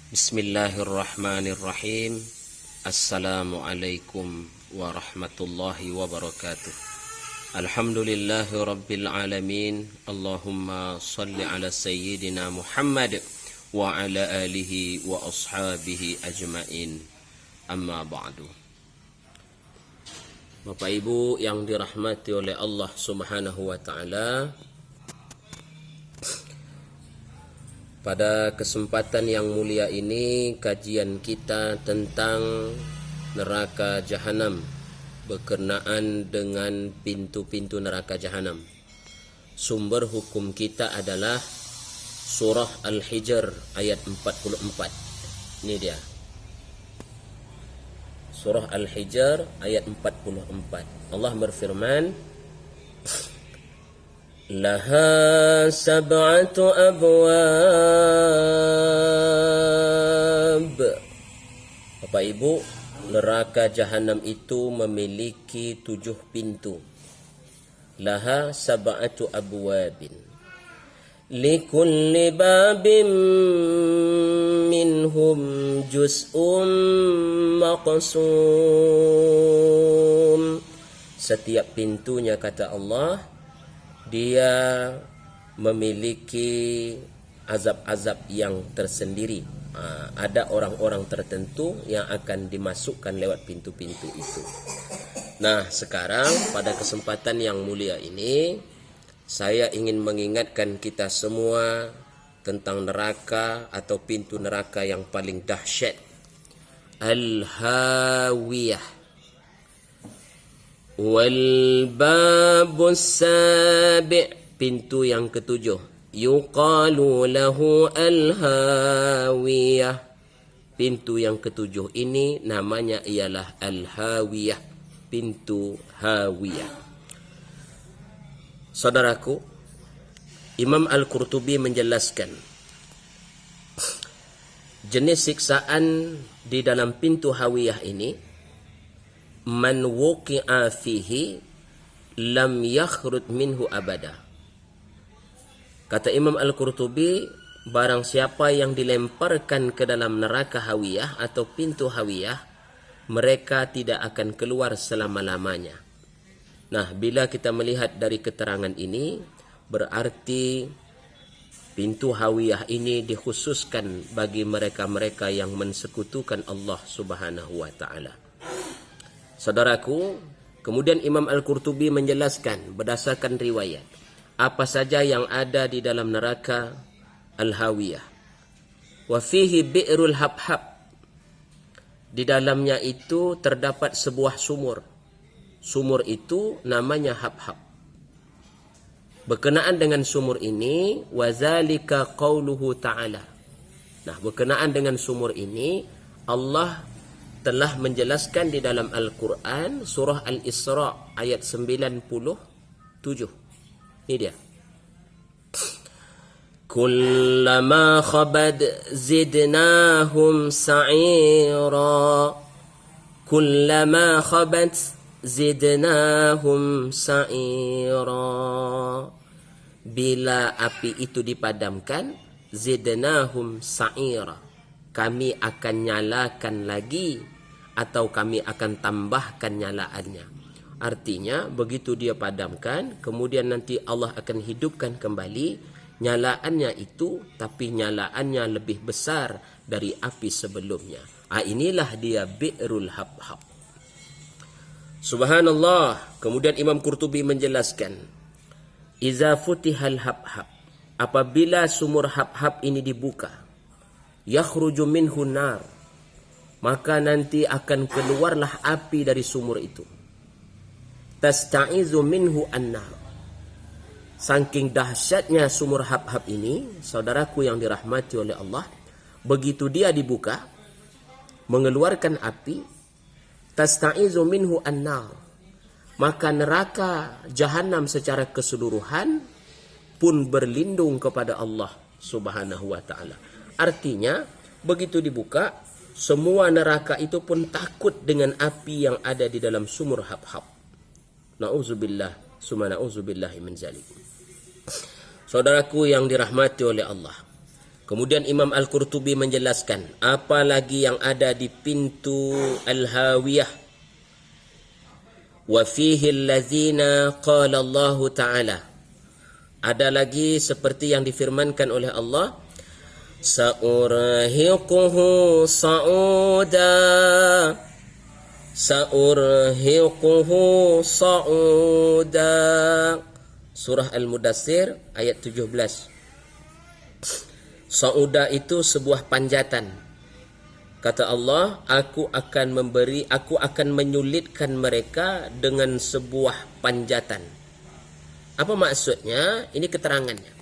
Bismillahirrahmanirrahim. Assalamualaikum warahmatullahi wabarakatuh. Alhamdulillahi rabbil alamin. Allahumma salli ala sayyidina Muhammad wa ala alihi wa ashabihi ajmain. Amma ba'du. Bapak Ibu yang dirahmati oleh Allah Subhanahu wa taala, pada kesempatan yang mulia ini kajian kita tentang neraka jahanam berkenaan dengan pintu-pintu neraka jahanam. Sumber hukum kita adalah surah Al-Hijr ayat 44. Ini dia. Surah Al-Hijr ayat 44. Allah berfirman, Laha sab'atu abwab. Bapak Ibu, neraka jahanam itu memiliki 7 pintu. Laha sab'atu abwabin. Likulli babin minhum juz'un maqsum. Setiap pintunya, kata Allah, dia memiliki azab-azab yang tersendiri. Ada orang-orang tertentu yang akan dimasukkan lewat pintu-pintu itu. Nah, sekarang pada kesempatan yang mulia ini, saya ingin mengingatkan kita semua tentang neraka atau pintu neraka yang paling dahsyat, Al-Hawiyah. Wal babus sabi', pintu yang ketujuh, yuqalu lahu al-hawiyah. Pintu yang ketujuh ini namanya ialah al-hawiyah, pintu hawiyah. Saudaraku, Imam Al-Qurtubi menjelaskan jenis siksaan di dalam pintu hawiyah ini, man wuqi'a fihi lam yakhrud minhu abada. Kata Imam Al-Qurtubi, barang siapa yang dilemparkan ke dalam neraka hawiyah atau pintu hawiyah, mereka tidak akan keluar selama-lamanya. Nah, bila kita melihat dari keterangan ini, berarti pintu hawiyah ini dikhususkan bagi mereka-mereka yang mensekutukan Allah Subhanahu wa taala. Saudaraku, kemudian Imam Al-Qurtubi menjelaskan berdasarkan riwayat apa saja yang ada di dalam neraka Al-Hawiyah. Wa fihi bi'rul habhab. Di dalamnya itu terdapat sebuah sumur. Sumur itu namanya habhab. Berkenaan dengan sumur ini, wazalika qauluhu ta'ala. Nah, berkenaan dengan sumur ini, Allah telah menjelaskan di dalam Al-Quran, surah Al-Isra ayat 97. Ini dia. Kullama khabad zidnahum sa'ira. Kullama khabad zidnahum sa'ira. Bila api itu dipadamkan, zidnahum sa'ira, kami akan nyalakan lagi, atau kami akan tambahkan nyalaannya. Artinya, begitu dia padamkan, kemudian nanti Allah akan hidupkan kembali nyalaannya itu, tapi nyalaannya lebih besar dari api sebelumnya. Inilah dia bi'rul habhab. Subhanallah. Kemudian Imam Qurtubi menjelaskan, Iza futihal habhab, apabila sumur habhab ini dibuka, yakhruju minhu nar, maka nanti akan keluarlah api dari sumur itu. Tasta'izu minhu an-nar. Saking dahsyatnya sumur habhab ini, saudaraku yang dirahmati oleh Allah, begitu dia dibuka, mengeluarkan api, tasta'izu minhu an-nar, maka neraka jahanam secara keseluruhan pun berlindung kepada Allah Subhanahu wa taala. Artinya, begitu dibuka, semua neraka itu pun takut dengan api yang ada di dalam sumur habhab. Na'udzubillah, summa na'udzubillahi min zalik. Saudaraku yang dirahmati oleh Allah, Kemudian Imam Al-Qurtubi menjelaskan apa lagi yang ada di pintu Al-Hawiyah. Wa fihi allazina qala Allah Ta'ala. Ada lagi seperti yang difirmankan oleh Allah, Sa'urhiquhu sa'uda. Sa'urhiquhu sa'uda. Surah Al-Mudaththir ayat 17. Sa'uda itu sebuah panjatan. Kata Allah, aku akan menyulitkan mereka dengan sebuah panjatan. Apa maksudnya? Ini keterangannya.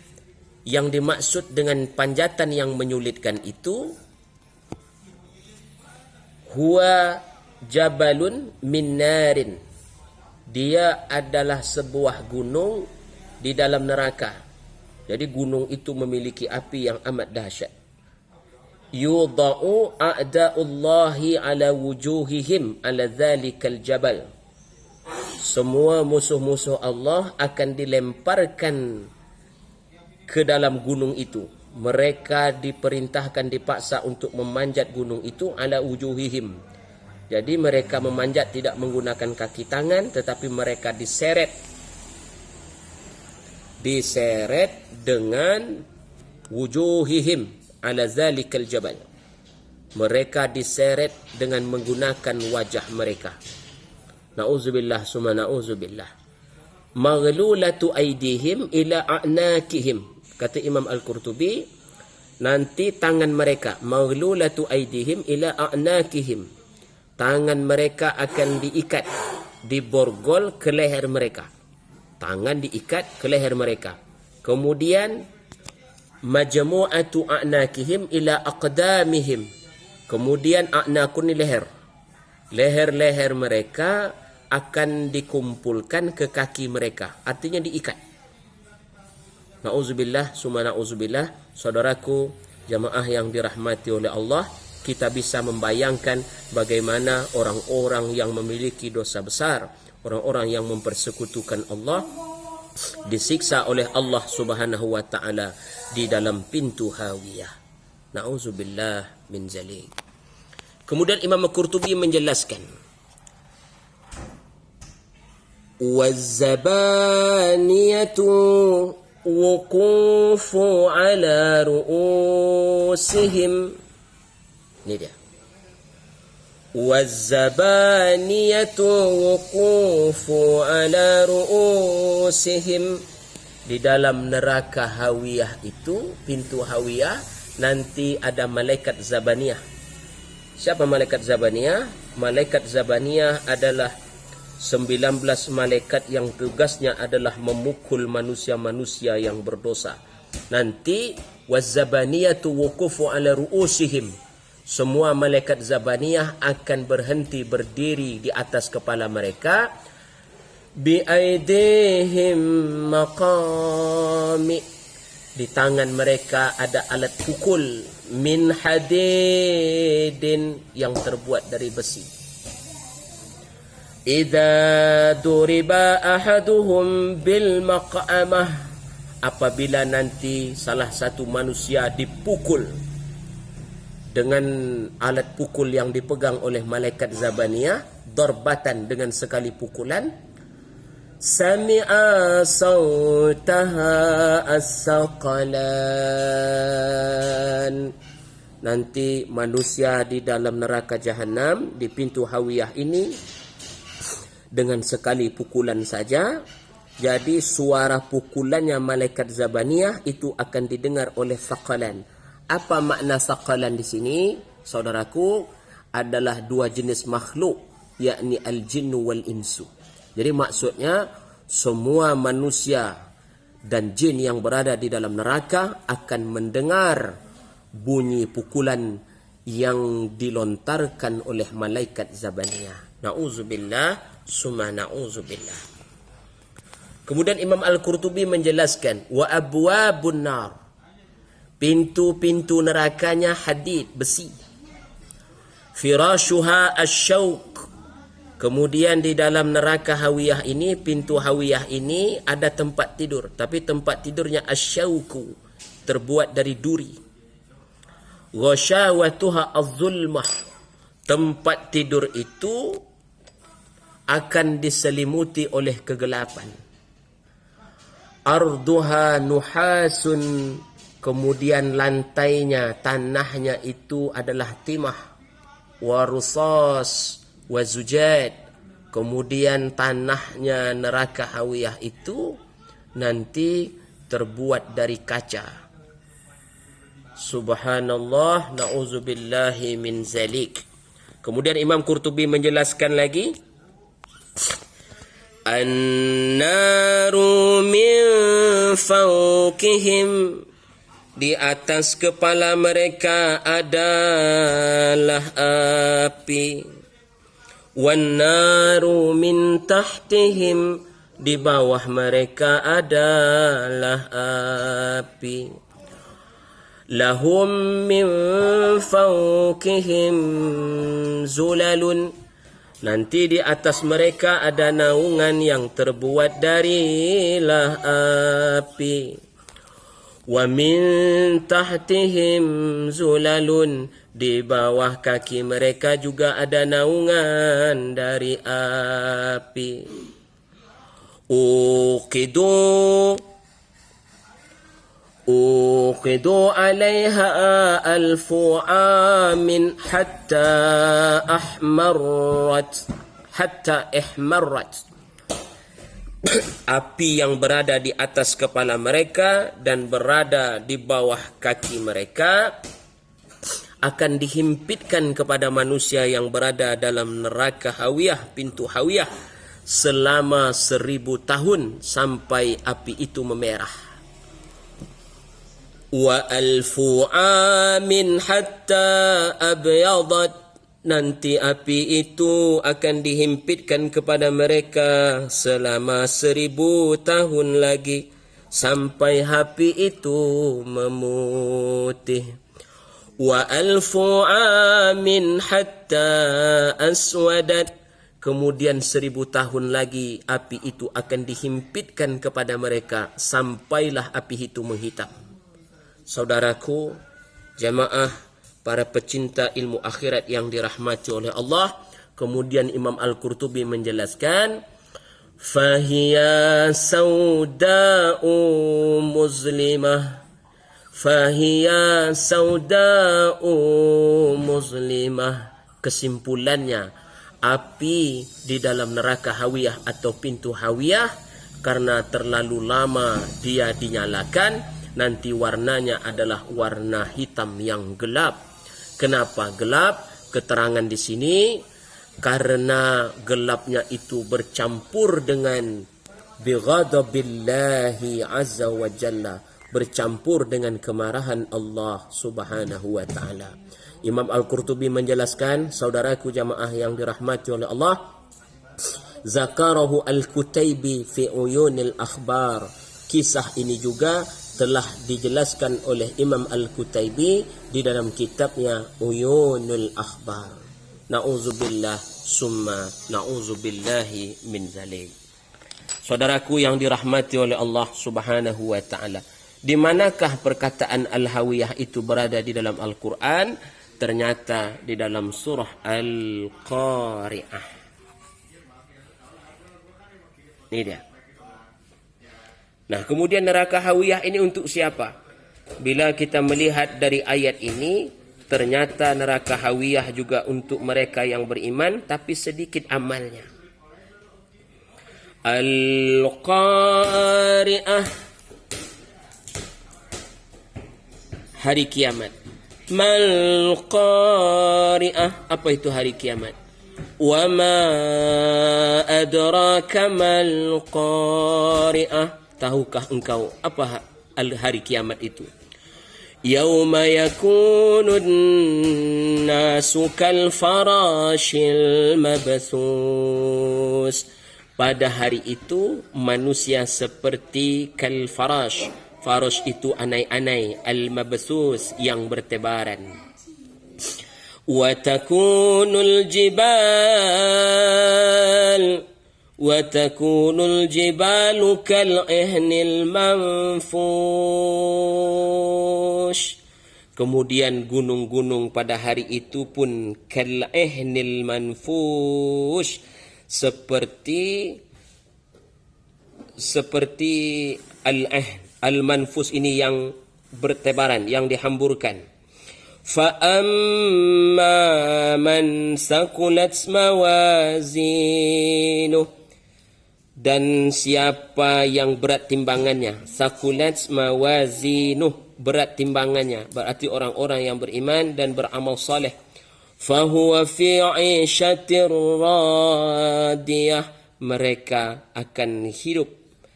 Yang dimaksud dengan panjatan yang menyulitkan itu, huwa jabalun min narin. Dia adalah sebuah gunung di dalam neraka. Jadi gunung itu memiliki api yang amat dahsyat. Yudha'u a'da'ullahi ala wujuhihim ala dhalikal jabal. Semua musuh-musuh Allah akan dilemparkan ke dalam gunung itu. Mereka diperintahkan, dipaksa untuk memanjat gunung itu ala wujuhihim. Jadi mereka memanjat tidak menggunakan kaki tangan, tetapi mereka diseret dengan wujuhihim ala zalikal jabal. Mereka diseret dengan menggunakan wajah mereka. Na'udzubillah summa na'udzubillah. Maghlulatu aydihim ila a'nakihim. Kata Imam Al-Qurtubi, nanti tangan mereka, maghlulatu aydihim ila a'nakihim. Tangan mereka akan diikat, diborgol ke leher mereka. Tangan diikat ke leher mereka. Kemudian majmu'atu a'nakihim ila aqdamihim. Kemudian a'nakun ni leher. Leher-leher mereka akan dikumpulkan ke kaki mereka. Artinya diikat. Na'udzubillah summa na'udzubillah. Saudaraku, jamaah yang dirahmati oleh Allah, kita bisa membayangkan bagaimana orang-orang yang memiliki dosa besar, orang-orang yang mempersekutukan Allah, disiksa oleh Allah Subhanahu wa Ta'ala di dalam pintu Hawiyah. Na'udzubillah min zalik. Kemudian Imam Al-Qurtubi menjelaskan, wazzabaniyatu wuqufu ala ru'usihim. Ini dia. Wazzabaniyatu wuqufu ala ru'usihim. Di dalam neraka Hawiyah itu, pintu Hawiyah, nanti ada malaikat Zabaniyah. Siapa malaikat Zabaniyah? Malaikat Zabaniyah adalah 19 malaikat yang tugasnya adalah memukul manusia-manusia yang berdosa. Nanti wazzabaniyatu wuqufu ala ru'usihim. Semua malaikat Zabaniyah akan berhenti berdiri di atas kepala mereka. Bi aidihim maqami. Di tangan mereka ada alat pukul min hadidin yang terbuat dari besi. Idza duriba ahaduhum bil maq'amah. Apabila nanti salah satu manusia dipukul dengan alat pukul yang dipegang oleh malaikat Zabaniyah, darbatan dengan sekali pukulan, sami'a sautaha as-saqalan. Nanti manusia di dalam neraka Jahannam, di pintu Hawiyah ini, dengan sekali pukulan saja, jadi suara pukulannya malaikat Zabaniyah itu akan didengar oleh saqalan. Apa makna saqalan di sini? Saudaraku, adalah dua jenis makhluk, yakni al-jinnu wal insu. Jadi maksudnya semua manusia dan jin yang berada di dalam neraka akan mendengar bunyi pukulan yang dilontarkan oleh malaikat Zabaniyah. Na'udzubillah summa na'udzubillah. Kemudian Imam Al-Qurtubi menjelaskan, wa abwabun nar. Pintu-pintu nerakanya hadid, besi. Firashuha asyauq. Kemudian di dalam neraka Hawiyah ini, pintu Hawiyah ini ada tempat tidur, tapi tempat tidurnya asyauku, terbuat dari duri. Ghashawatuha az-zulmah. Tempat tidur itu akan diselimuti oleh kegelapan. Arduha nuhasun. Kemudian lantainya, tanahnya itu adalah timah. Warusas wazujad. Kemudian tanahnya neraka hawiyah itu nanti terbuat dari kaca. Subhanallah, na'udzubillahi min zalik. Kemudian Imam Qurtubi menjelaskan lagi, An-naru min fawqihim. Di atas kepala mereka adalah api. Wan-naru min tahtihim. Di bawah mereka adalah api. Lahum min fawqihim zulalun. Nanti di atas mereka ada naungan yang terbuat darilah api. Wa min tahtihim zulalun. Di bawah kaki mereka juga ada naungan dari api. Uqidu alaiha alfu amin hatta ihmarrat. Api yang berada di atas kepala mereka dan berada di bawah kaki mereka akan dihimpitkan kepada manusia yang berada dalam neraka hawiyah, pintu hawiyah, selama 1000 tahun sampai api itu memerah. Wa alfu amin hatta abyadat. Nanti api itu akan dihimpitkan kepada mereka selama 1000 tahun lagi sampai api itu memutih. Wa alfu amin hatta aswadat. Kemudian 1000 tahun lagi api itu akan dihimpitkan kepada mereka sampailah api itu menghitam. Saudaraku, jamaah, para pecinta ilmu akhirat yang dirahmati oleh Allah. Kemudian Imam Al-Qurtubi menjelaskan, Fahiya sauda'u muslimah. Fahiya sauda'u muslimah. Kesimpulannya, api di dalam neraka hawiyah atau pintu hawiyah, karena terlalu lama dia dinyalakan, nanti warnanya adalah warna hitam yang gelap. Kenapa gelap? Keterangan di sini karena gelapnya itu bercampur dengan bighadabillahi azza wa jalla, bercampur dengan kemarahan Allah subhanahu wa ta'ala. Imam Al-Qurtubi menjelaskan, saudaraku jamaah yang dirahmati oleh Allah, Zakarahu Al-Kutaibi fi Uyunil Akhbar. Kisah ini juga telah dijelaskan oleh Imam Al-Kutaibi di dalam kitabnya Uyunul Akhbar. Na'udzubillah summa na'udzubillahi min zalik. Saudaraku yang dirahmati oleh Allah subhanahu wa ta'ala, di manakah perkataan Al-Hawiyah itu berada di dalam Al-Quran? Ternyata di dalam surah Al-Qari'ah. Ini dia. Nah, kemudian neraka hawiyah ini untuk siapa? Bila kita melihat dari ayat ini, ternyata neraka hawiyah juga untuk mereka yang beriman tapi sedikit amalnya. Al-Qari'ah, hari kiamat. Mal Qari'ah, apa itu hari kiamat? Wa ma adraka mal Qari'ah. Tahukah engkau apa hari kiamat itu? Yauma yakunun nasu kal farashil mabthus. Pada hari itu manusia seperti kal farash. Farash itu anai-anai, al mabthus yang bertebaran. Wa takunul jibal وَتَكُونُ الْجِبَالُ كَالْعِهْنِ الْمَنْفُوشِ. Kemudian gunung-gunung pada hari itu pun kal'ihnil manfush, seperti al-manfus ini yang bertebaran, yang dihamburkan. Fa amma man saqulat mawazinuh, dan siapa yang berat timbangannya, saqulat mawazinuh, berat timbangannya, berarti orang-orang yang beriman dan beramal saleh. Fahuwa fi 'ishatir radiyah, mereka akan hidup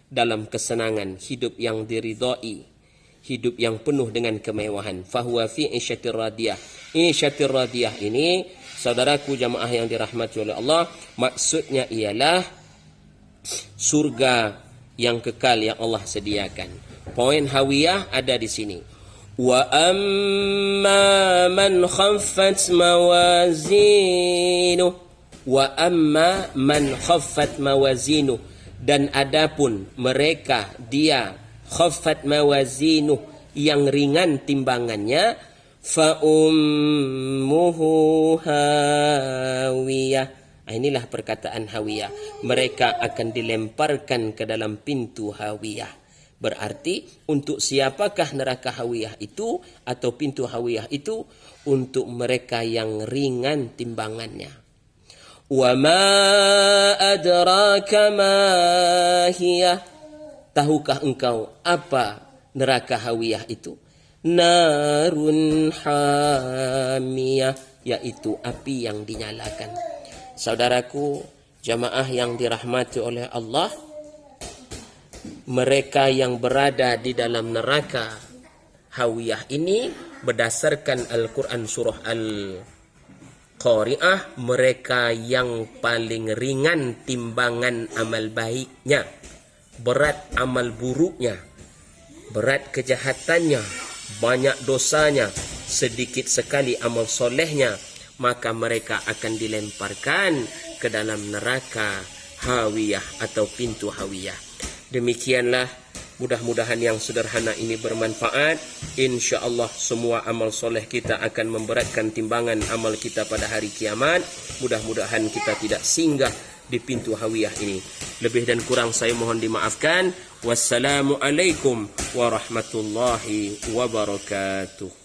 dalam kesenangan, hidup yang diridai, hidup yang penuh dengan kemewahan. Fahuwa fi 'ishatir radiyah. 'Ishatir radiyah ini, saudaraku jamaah yang dirahmati oleh Allah, maksudnya ialah surga yang kekal yang Allah sediakan. Poin hawiyah ada di sini. Wa amma man khaffat mawazinuh, wa amma man khaffat mawazinuh, dan adapun mereka dia khaffat mawazinuh, yang ringan timbangannya, fa ummuhu hawiyah. Inilah perkataan hawiyah, mereka akan dilemparkan ke dalam pintu hawiyah. Berarti untuk siapakah neraka hawiyah itu atau pintu hawiyah itu? Untuk mereka yang ringan timbangannya. Wa ma adraka ma hiya, tahukah engkau apa neraka hawiyah itu? Narun hamiyah, yaitu api yang dinyalakan. Saudaraku jamaah yang dirahmati oleh Allah, mereka yang berada di dalam neraka hawiyah ini berdasarkan Al-Quran surah Al-Qari'ah, mereka yang paling ringan timbangan amal baiknya, berat amal buruknya, berat kejahatannya, banyak dosanya, sedikit sekali amal solehnya, maka mereka akan dilemparkan ke dalam neraka hawiyah atau pintu hawiyah. Demikianlah, mudah-mudahan yang sederhana ini bermanfaat. InsyaAllah semua amal soleh kita akan memberatkan timbangan amal kita pada hari kiamat. Mudah-mudahan kita tidak singgah di pintu hawiyah ini. Lebih dan kurang saya mohon dimaafkan. Wassalamualaikum warahmatullahi wabarakatuh.